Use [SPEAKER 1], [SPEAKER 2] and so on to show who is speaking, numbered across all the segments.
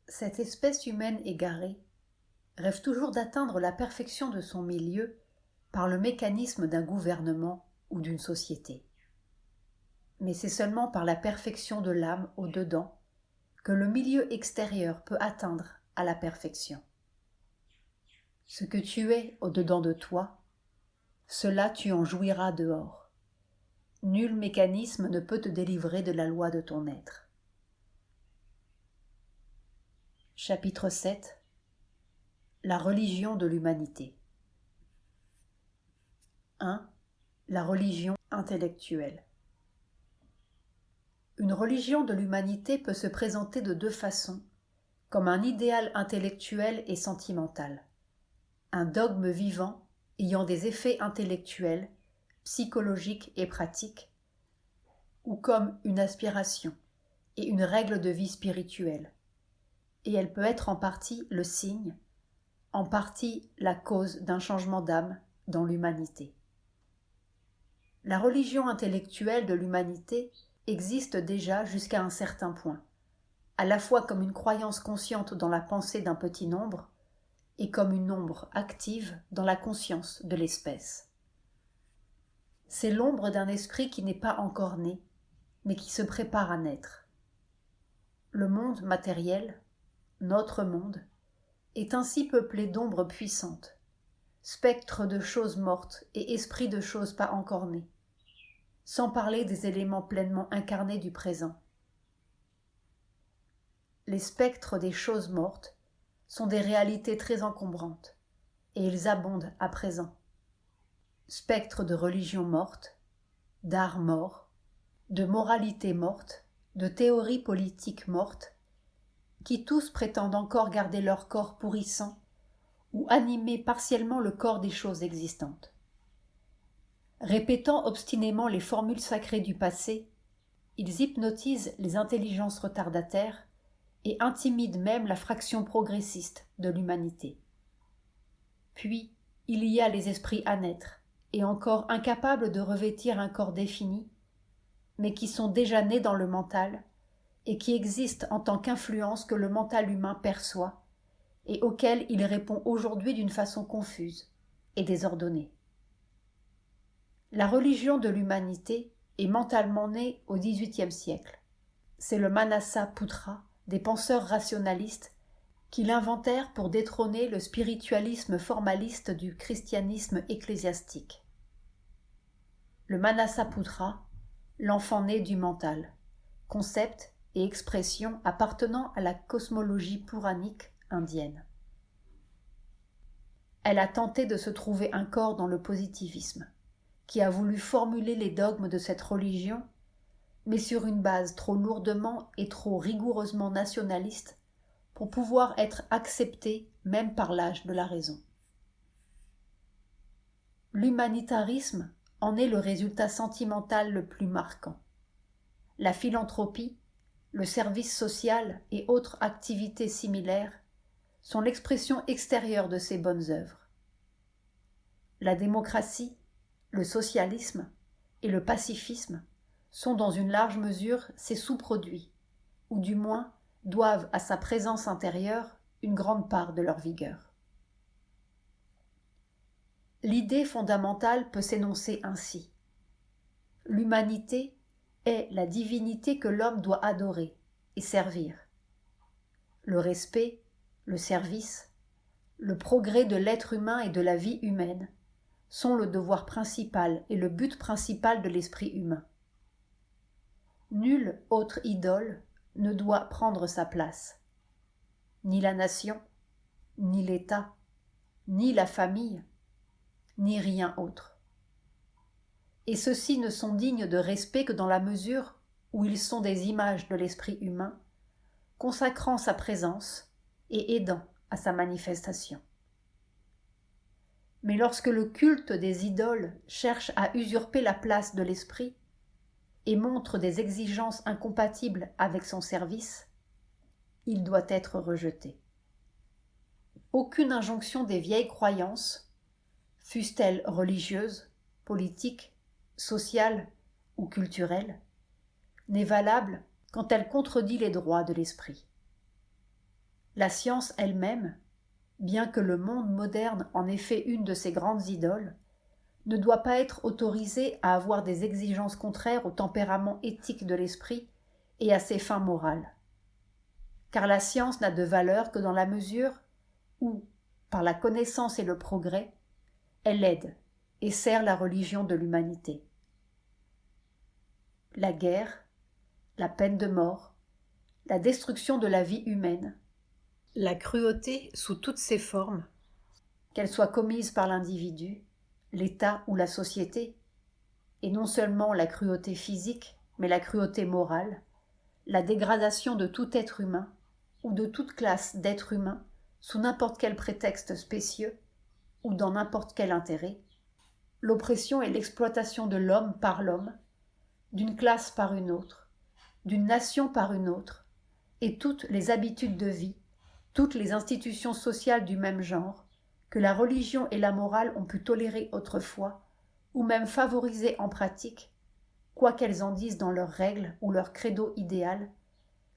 [SPEAKER 1] Cette espèce humaine égarée rêve toujours d'atteindre la perfection de son milieu par le mécanisme d'un gouvernement ou d'une société. Mais c'est seulement par la perfection de l'âme au-dedans que le milieu extérieur peut atteindre à la perfection. Ce que tu es au-dedans de toi, cela tu en jouiras dehors. Nul mécanisme ne peut te délivrer de la loi de ton être. Chapitre 7. La religion de l'humanité. 1. La religion intellectuelle. Une religion de l'humanité peut se présenter de deux façons, comme un idéal intellectuel et sentimental, un dogme vivant ayant des effets intellectuels, psychologiques et pratiques, ou comme une aspiration et une règle de vie spirituelle. Et elle peut être en partie le signe, en partie la cause d'un changement d'âme dans l'humanité. La religion intellectuelle de l'humanité existe déjà jusqu'à un certain point, à la fois comme une croyance consciente dans la pensée d'un petit nombre et comme une ombre active dans la conscience de l'espèce. C'est l'ombre d'un esprit qui n'est pas encore né, mais qui se prépare à naître. Le monde matériel, notre monde, est ainsi peuplé d'ombres puissantes, spectres de choses mortes et esprits de choses pas encore nées, sans parler des éléments pleinement incarnés du présent. Les spectres des choses mortes sont des réalités très encombrantes, et ils abondent à présent. Spectres de religion morte, d'art mort, de moralité morte, de théories politiques mortes, qui tous prétendent encore garder leur corps pourrissant ou animer partiellement le corps des choses existantes. Répétant obstinément les formules sacrées du passé, ils hypnotisent les intelligences retardataires et intimident même la fraction progressiste de l'humanité. Puis, il y a les esprits à naître, et encore incapables de revêtir un corps défini, mais qui sont déjà nés dans le mental, et qui existent en tant qu'influence que le mental humain perçoit, et auquel il répond aujourd'hui d'une façon confuse et désordonnée. La religion de l'humanité est mentalement née au XVIIIe siècle. C'est le Manasa Putra des penseurs rationalistes qui l'inventèrent pour détrôner le spiritualisme formaliste du christianisme ecclésiastique. Le Manasaputra, l'enfant né du mental, concept et expression appartenant à la cosmologie puranique indienne. Elle a tenté de se trouver un corps dans le positivisme, qui a voulu formuler les dogmes de cette religion, mais sur une base trop lourdement et trop rigoureusement nationaliste pour pouvoir être acceptée même par l'âge de la raison. L'humanitarisme en est le résultat sentimental le plus marquant. La philanthropie, le service social et autres activités similaires sont l'expression extérieure de ces bonnes œuvres. La démocratie, le socialisme et le pacifisme sont dans une large mesure ses sous-produits, ou du moins doivent à sa présence intérieure une grande part de leur vigueur. L'idée fondamentale peut s'énoncer ainsi. L'humanité est la divinité que l'homme doit adorer et servir. Le respect, le service, le progrès de l'être humain et de la vie humaine sont le devoir principal et le but principal de l'esprit humain. Nulle autre idole ne doit prendre sa place. Ni la nation, ni l'État, ni la famille, ni rien autre. Et ceux-ci ne sont dignes de respect que dans la mesure où ils sont des images de l'esprit humain, consacrant sa présence et aidant à sa manifestation. Mais lorsque le culte des idoles cherche à usurper la place de l'esprit et montre des exigences incompatibles avec son service, il doit être rejeté. Aucune injonction des vieilles croyances, fussent-elles religieuses, politiques, sociales ou culturelles, n'est valable quand elle contredit les droits de l'esprit. La science elle-même, bien que le monde moderne en ait fait une de ses grandes idoles, ne doit pas être autorisée à avoir des exigences contraires au tempérament éthique de l'esprit et à ses fins morales. Car la science n'a de valeur que dans la mesure où, par la connaissance et le progrès, elle aide et sert la religion de l'humanité. La guerre, la peine de mort, la destruction de la vie humaine, la cruauté sous toutes ses formes, qu'elle soit commise par l'individu, l'État ou la société, et non seulement la cruauté physique, mais la cruauté morale, la dégradation de tout être humain ou de toute classe d'êtres humains sous n'importe quel prétexte spécieux ou dans n'importe quel intérêt, l'oppression et l'exploitation de l'homme par l'homme, d'une classe par une autre, d'une nation par une autre, et toutes les habitudes de vie, toutes les institutions sociales du même genre, que la religion et la morale ont pu tolérer autrefois, ou même favoriser en pratique, quoi qu'elles en disent dans leurs règles ou leur credo idéal,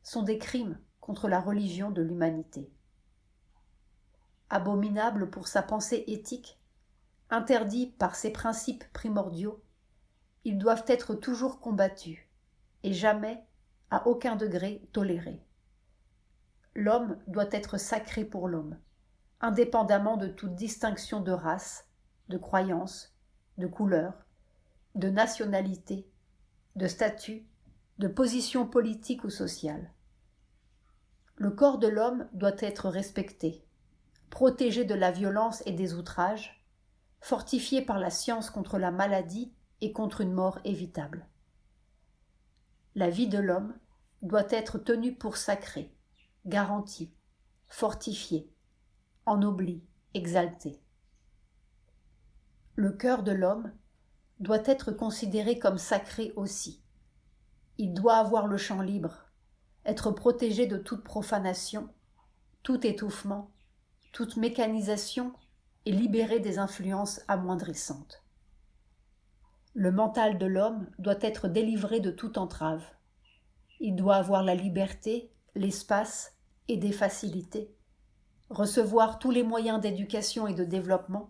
[SPEAKER 1] sont des crimes contre la religion de l'humanité. Abominable pour sa pensée éthique, interdits par ses principes primordiaux, ils doivent être toujours combattus, et jamais, à aucun degré, tolérés. L'homme doit être sacré pour l'homme, indépendamment de toute distinction de race, de croyance, de couleur, de nationalité, de statut, de position politique ou sociale. Le corps de l'homme doit être respecté, protégé de la violence et des outrages, fortifié par la science contre la maladie et contre une mort évitable. La vie de l'homme doit être tenue pour sacrée, garantie, fortifiée, ennoblie, exaltée. Le cœur de l'homme doit être considéré comme sacré aussi. Il doit avoir le champ libre, être protégé de toute profanation, tout étouffement, toute mécanisation et libéré des influences amoindrissantes. Le mental de l'homme doit être délivré de toute entrave. Il doit avoir la liberté, l'espace et des facilités, recevoir tous les moyens d'éducation et de développement,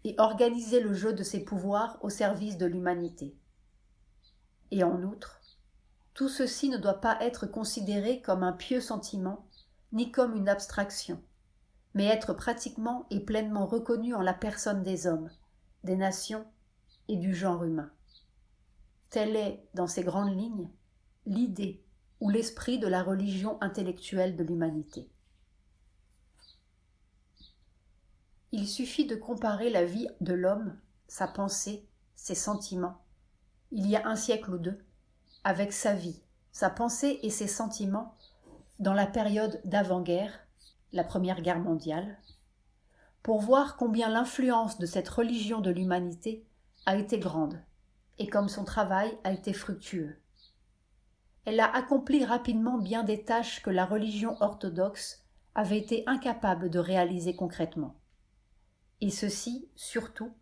[SPEAKER 1] et organiser le jeu de ses pouvoirs au service de l'humanité. Et en outre, tout ceci ne doit pas être considéré comme un pieux sentiment, ni comme une abstraction, mais être pratiquement et pleinement reconnu en la personne des hommes, des nations et du genre humain. Telle est, dans ses grandes lignes, l'idée ou l'esprit de la religion intellectuelle de l'humanité. Il suffit de comparer la vie de l'homme, sa pensée, ses sentiments, il y a un siècle ou deux, avec sa vie, sa pensée et ses sentiments dans la période d'avant-guerre, la Première Guerre mondiale, pour voir combien l'influence de cette religion de l'humanité a été grande et comme son travail a été fructueux. Elle a accompli rapidement bien des tâches que la religion orthodoxe avait été incapable de réaliser concrètement. Et ceci, surtout,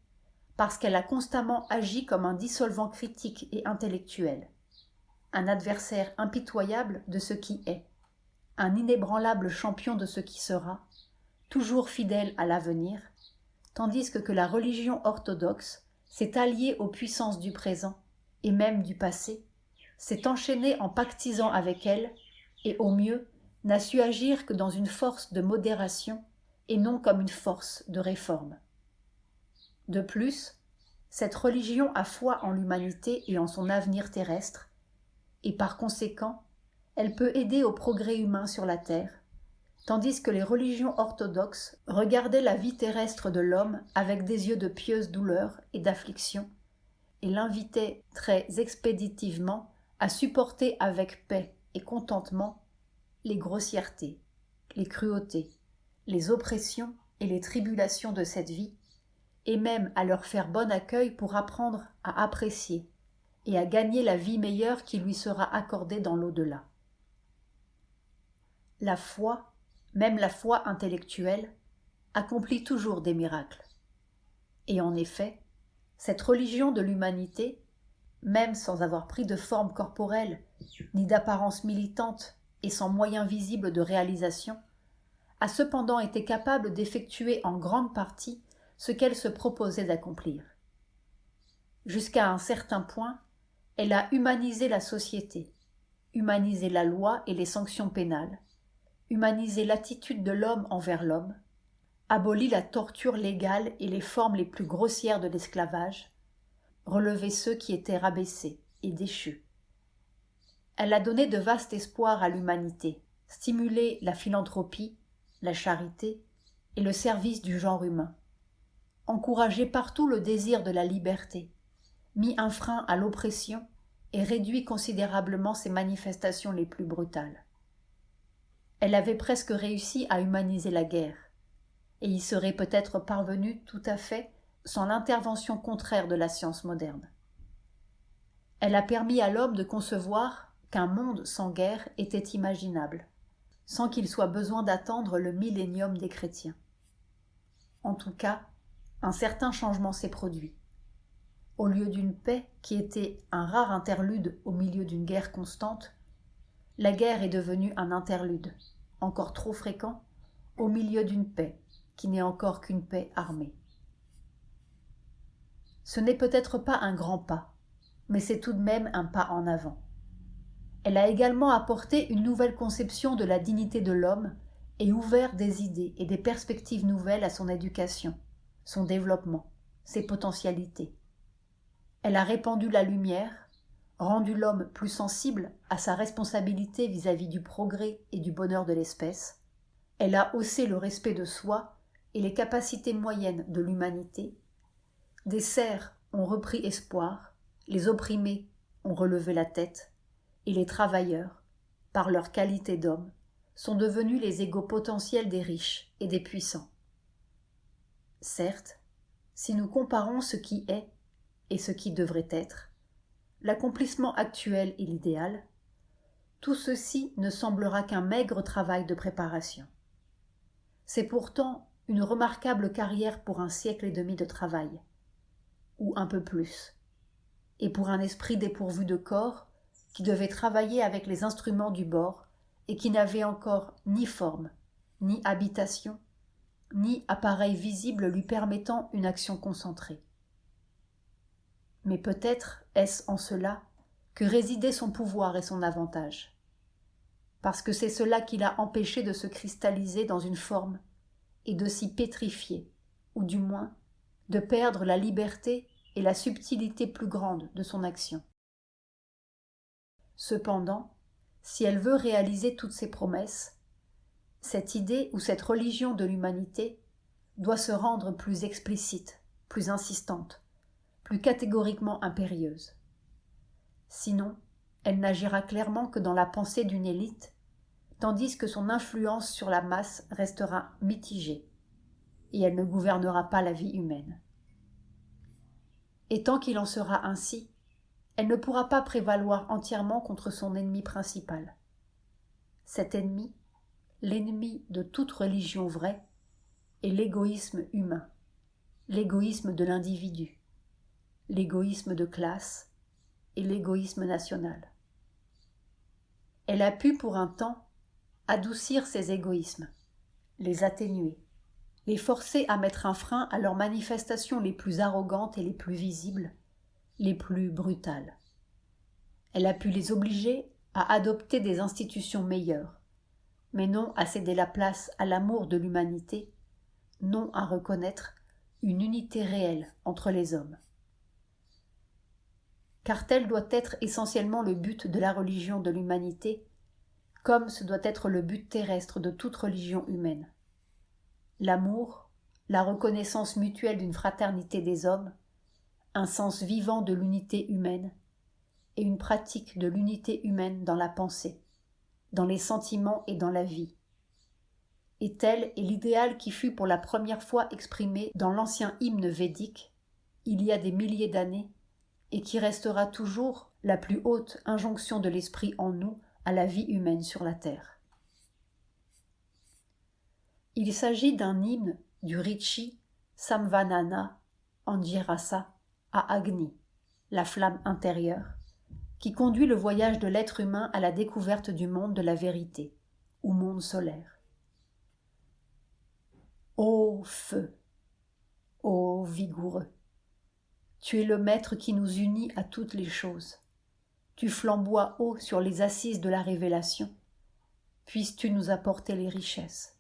[SPEAKER 1] parce qu'elle a constamment agi comme un dissolvant critique et intellectuel, un adversaire impitoyable de ce qui est, un inébranlable champion de ce qui sera, toujours fidèle à l'avenir, tandis que la religion orthodoxe s'est alliée aux puissances du présent et même du passé, s'est enchaînée en pactisant avec elles et au mieux n'a su agir que dans une force de modération et non comme une force de réforme. De plus, cette religion a foi en l'humanité et en son avenir terrestre, et par conséquent, elle peut aider au progrès humain sur la terre, tandis que les religions orthodoxes regardaient la vie terrestre de l'homme avec des yeux de pieuse douleur et d'affliction, et l'invitaient très expéditivement à supporter avec paix et contentement les grossièretés, les cruautés, les oppressions et les tribulations de cette vie, et même à leur faire bon accueil pour apprendre à apprécier et à gagner la vie meilleure qui lui sera accordée dans l'au-delà. La foi, même la foi intellectuelle, accomplit toujours des miracles. Et en effet, cette religion de l'humanité, même sans avoir pris de forme corporelle, ni d'apparence militante et sans moyens visibles de réalisation, a cependant été capable d'effectuer en grande partie ce qu'elle se proposait d'accomplir. Jusqu'à un certain point, elle a humanisé la société, humanisé la loi et les sanctions pénales, humanisé l'attitude de l'homme envers l'homme, aboli la torture légale et les formes les plus grossières de l'esclavage, relevé ceux qui étaient rabaissés et déchus. Elle a donné de vastes espoirs à l'humanité, stimulé la philanthropie, la charité et le service du genre humain, encouragé partout le désir de la liberté, mis un frein à l'oppression et réduit considérablement ses manifestations les plus brutales. Elle avait presque réussi à humaniser la guerre, et y serait peut-être parvenue tout à fait sans l'intervention contraire de la science moderne. Elle a permis à l'homme de concevoir qu'un monde sans guerre était imaginable, sans qu'il soit besoin d'attendre le millénium des chrétiens. En tout cas, un certain changement s'est produit. Au lieu d'une paix qui était un rare interlude au milieu d'une guerre constante, la guerre est devenue un interlude, encore trop fréquent, au milieu d'une paix qui n'est encore qu'une paix armée. Ce n'est peut-être pas un grand pas, mais c'est tout de même un pas en avant. Elle a également apporté une nouvelle conception de la dignité de l'homme et ouvert des idées et des perspectives nouvelles à son éducation, son développement, ses potentialités. Elle a répandu la lumière, rendu l'homme plus sensible à sa responsabilité vis-à-vis du progrès et du bonheur de l'espèce. Elle a haussé le respect de soi et les capacités moyennes de l'humanité. Des serfs ont repris espoir, les opprimés ont relevé la tête, et les travailleurs, par leur qualité d'hommes, sont devenus les égaux potentiels des riches et des puissants. Certes, si nous comparons ce qui est et ce qui devrait être, l'accomplissement actuel et l'idéal, tout ceci ne semblera qu'un maigre travail de préparation. C'est pourtant une remarquable carrière pour un siècle et demi de travail, ou un peu plus, et pour un esprit dépourvu de corps qui devait travailler avec les instruments du bord et qui n'avait encore ni forme, ni habitation, ni appareil visible lui permettant une action concentrée. Mais peut-être est-ce en cela que résidait son pouvoir et son avantage, parce que c'est cela qui l'a empêché de se cristalliser dans une forme et de s'y pétrifier, ou du moins de perdre la liberté et la subtilité plus grande de son action. Cependant, si elle veut réaliser toutes ses promesses, cette idée ou cette religion de l'humanité doit se rendre plus explicite, plus insistante, plus catégoriquement impérieuse. Sinon, elle n'agira clairement que dans la pensée d'une élite, tandis que son influence sur la masse restera mitigée, et elle ne gouvernera pas la vie humaine. Et tant qu'il en sera ainsi, elle ne pourra pas prévaloir entièrement contre son ennemi principal. Cet ennemi, l'ennemi de toute religion vraie, est l'égoïsme humain, l'égoïsme de l'individu, l'égoïsme de classe et l'égoïsme national. Elle a pu pour un temps adoucir ces égoïsmes, les atténuer, les forcer à mettre un frein à leurs manifestations les plus arrogantes et les plus visibles, les plus brutales. Elle a pu les obliger à adopter des institutions meilleures, mais non à céder la place à l'amour de l'humanité, non à reconnaître une unité réelle entre les hommes. Car tel doit être essentiellement le but de la religion de l'humanité, comme ce doit être le but terrestre de toute religion humaine. L'amour, la reconnaissance mutuelle d'une fraternité des hommes, un sens vivant de l'unité humaine et une pratique de l'unité humaine dans la pensée, dans les sentiments et dans la vie. Et tel est l'idéal qui fut pour la première fois exprimé dans l'ancien hymne védique, il y a des milliers d'années, et qui restera toujours la plus haute injonction de l'esprit en nous à la vie humaine sur la terre. Il s'agit d'un hymne du Rishi Samvanana Andirasa à Agni, la flamme intérieure, qui conduit le voyage de l'être humain à la découverte du monde de la vérité, ou monde solaire. Ô feu, ô vigoureux, tu es le maître qui nous unit à toutes les choses. Tu flamboies haut sur les assises de la révélation. Puisses-tu nous apporter les richesses.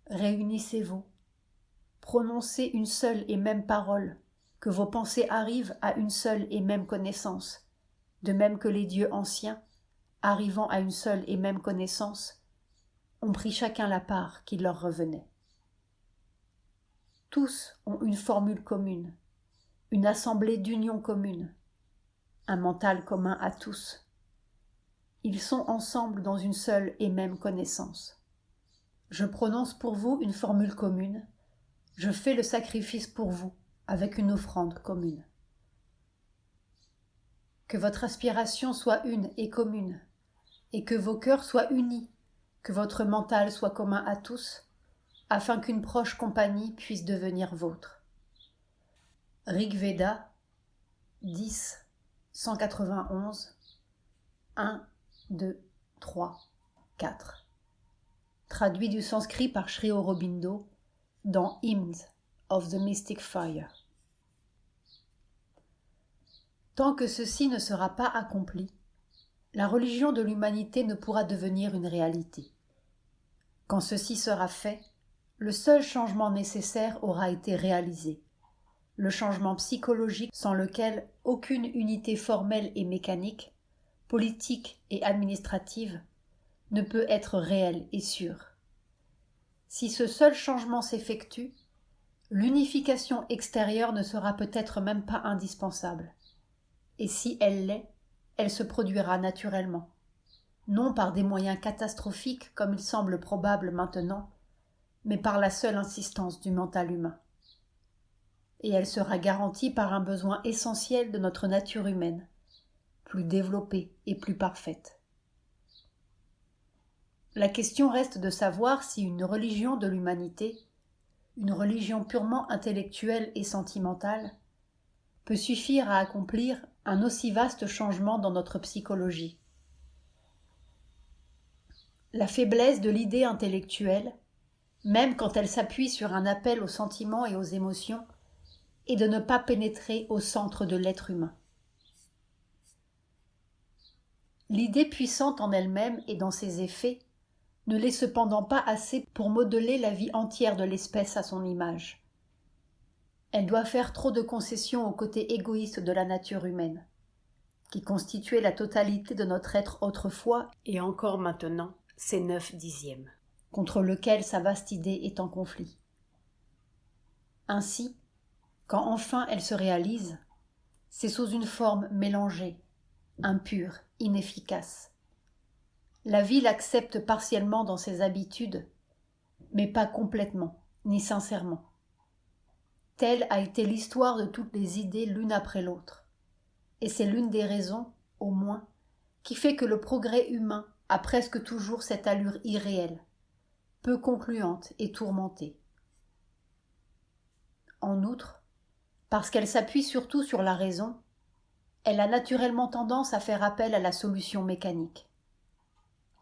[SPEAKER 1] Réunissez-vous, prononcez une seule et même parole, que vos pensées arrivent à une seule et même connaissance, de même que les dieux anciens, arrivant à une seule et même connaissance, ont pris chacun la part qui leur revenait. Tous ont une formule commune, une assemblée d'union commune, un mental commun à tous. Ils sont ensemble dans une seule et même connaissance. Je prononce pour vous une formule commune, je fais le sacrifice pour vous avec une offrande commune. Que votre aspiration soit une et commune, et que vos cœurs soient unis, que votre mental soit commun à tous, afin qu'une proche compagnie puisse devenir vôtre. Rig Veda 10, 191, 1, 2, 3, 4. Traduit du sanskrit par Sri Aurobindo dans Hymns of the Mystic Fire. Tant que ceci ne sera pas accompli, la religion de l'humanité ne pourra devenir une réalité. Quand ceci sera fait, le seul changement nécessaire aura été réalisé, le changement psychologique sans lequel aucune unité formelle et mécanique, politique et administrative ne peut être réelle et sûre. Si ce seul changement s'effectue, l'unification extérieure ne sera peut-être même pas indispensable. Et si elle l'est, elle se produira naturellement, non par des moyens catastrophiques comme il semble probable maintenant, mais par la seule insistance du mental humain. Et elle sera garantie par un besoin essentiel de notre nature humaine, plus développée et plus parfaite. La question reste de savoir si une religion de l'humanité, une religion purement intellectuelle et sentimentale, peut suffire à accomplir un aussi vaste changement dans notre psychologie. La faiblesse de l'idée intellectuelle, même quand elle s'appuie sur un appel aux sentiments et aux émotions, est de ne pas pénétrer au centre de l'être humain. L'idée puissante en elle-même et dans ses effets ne l'est cependant pas assez pour modeler la vie entière de l'espèce à son image. Elle doit faire trop de concessions au côté égoïste de la nature humaine, qui constituait la totalité de notre être autrefois et encore maintenant ses 9/10, contre lequel sa vaste idée est en conflit. Ainsi, quand enfin elle se réalise, c'est sous une forme mélangée, impure, inefficace. La vie l'accepte partiellement dans ses habitudes, mais pas complètement, ni sincèrement. Telle a été l'histoire de toutes les idées l'une après l'autre, et c'est l'une des raisons, au moins, qui fait que le progrès humain a presque toujours cette allure irréelle, peu concluante et tourmentée. En outre, parce qu'elle s'appuie surtout sur la raison, elle a naturellement tendance à faire appel à la solution mécanique.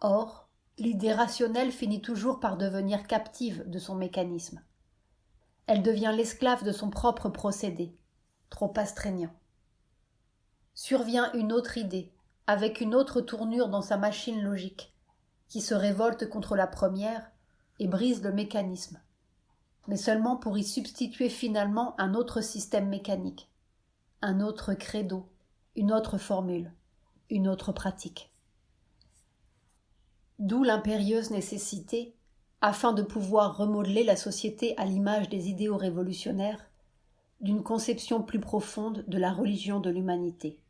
[SPEAKER 1] Or, l'idée rationnelle finit toujours par devenir captive de son mécanisme. Elle devient l'esclave de son propre procédé, trop astreignant. Survient une autre idée, avec une autre tournure dans sa machine logique, qui se révolte contre la première et brise le mécanisme, mais seulement pour y substituer finalement un autre système mécanique, un autre credo, une autre formule, une autre pratique. D'où l'impérieuse nécessité, afin de pouvoir remodeler la société à l'image des idéaux révolutionnaires, d'une conception plus profonde de la religion de l'humanité.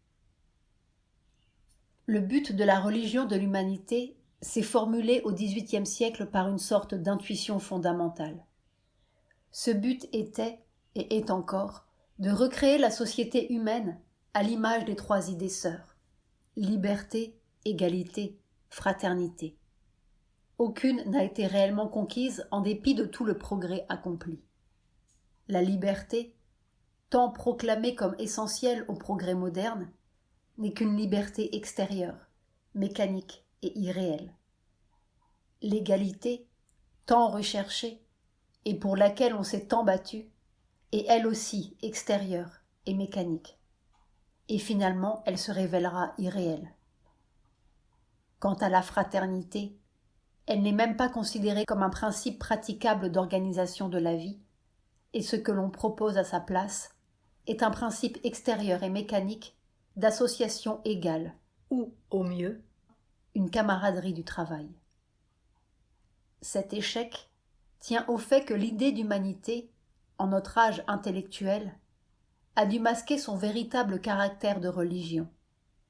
[SPEAKER 1] Le but de la religion de l'humanité s'est formulé au XVIIIe siècle par une sorte d'intuition fondamentale. Ce but était, et est encore, de recréer la société humaine à l'image des trois idées sœurs, liberté, égalité, fraternité. Aucune n'a été réellement conquise en dépit de tout le progrès accompli. La liberté, tant proclamée comme essentielle au progrès moderne, n'est qu'une liberté extérieure, mécanique et irréelle. L'égalité, tant recherchée, et pour laquelle on s'est tant battu, est elle aussi extérieure et mécanique. Et finalement, elle se révélera irréelle. Quant à la fraternité, elle n'est même pas considérée comme un principe praticable d'organisation de la vie, et ce que l'on propose à sa place est un principe extérieur et mécanique d'association égale, ou, au mieux, une camaraderie du travail. Cet échec tient au fait que l'idée d'humanité, en notre âge intellectuel, a dû masquer son véritable caractère de religion,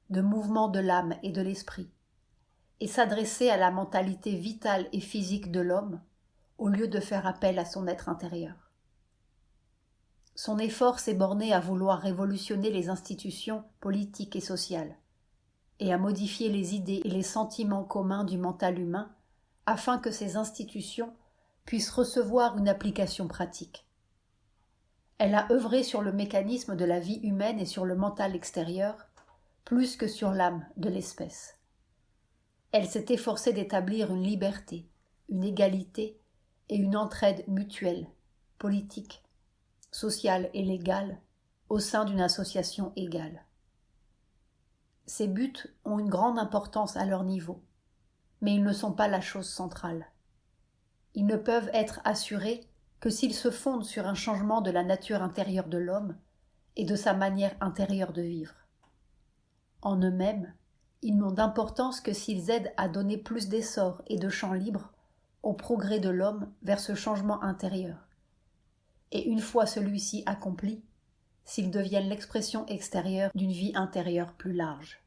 [SPEAKER 1] de mouvement de l'âme et de l'esprit, et s'adresser à la mentalité vitale et physique de l'homme au lieu de faire appel à son être intérieur. Son effort s'est borné à vouloir révolutionner les institutions politiques et sociales, et à modifier les idées et les sentiments communs du mental humain afin que ces institutions puissent recevoir une application pratique. Elle a œuvré sur le mécanisme de la vie humaine et sur le mental extérieur, plus que sur l'âme de l'espèce. Elle s'est efforcée d'établir une liberté, une égalité et une entraide mutuelle, politique, sociale et légale, au sein d'une association égale. Ces buts ont une grande importance à leur niveau, mais ils ne sont pas la chose centrale. Ils ne peuvent être assurés que s'ils se fondent sur un changement de la nature intérieure de l'homme et de sa manière intérieure de vivre. En eux-mêmes, ils n'ont d'importance que s'ils aident à donner plus d'essor et de champ libre au progrès de l'homme vers ce changement intérieur. Et une fois celui-ci accompli, s'ils deviennent l'expression extérieure d'une vie intérieure plus large.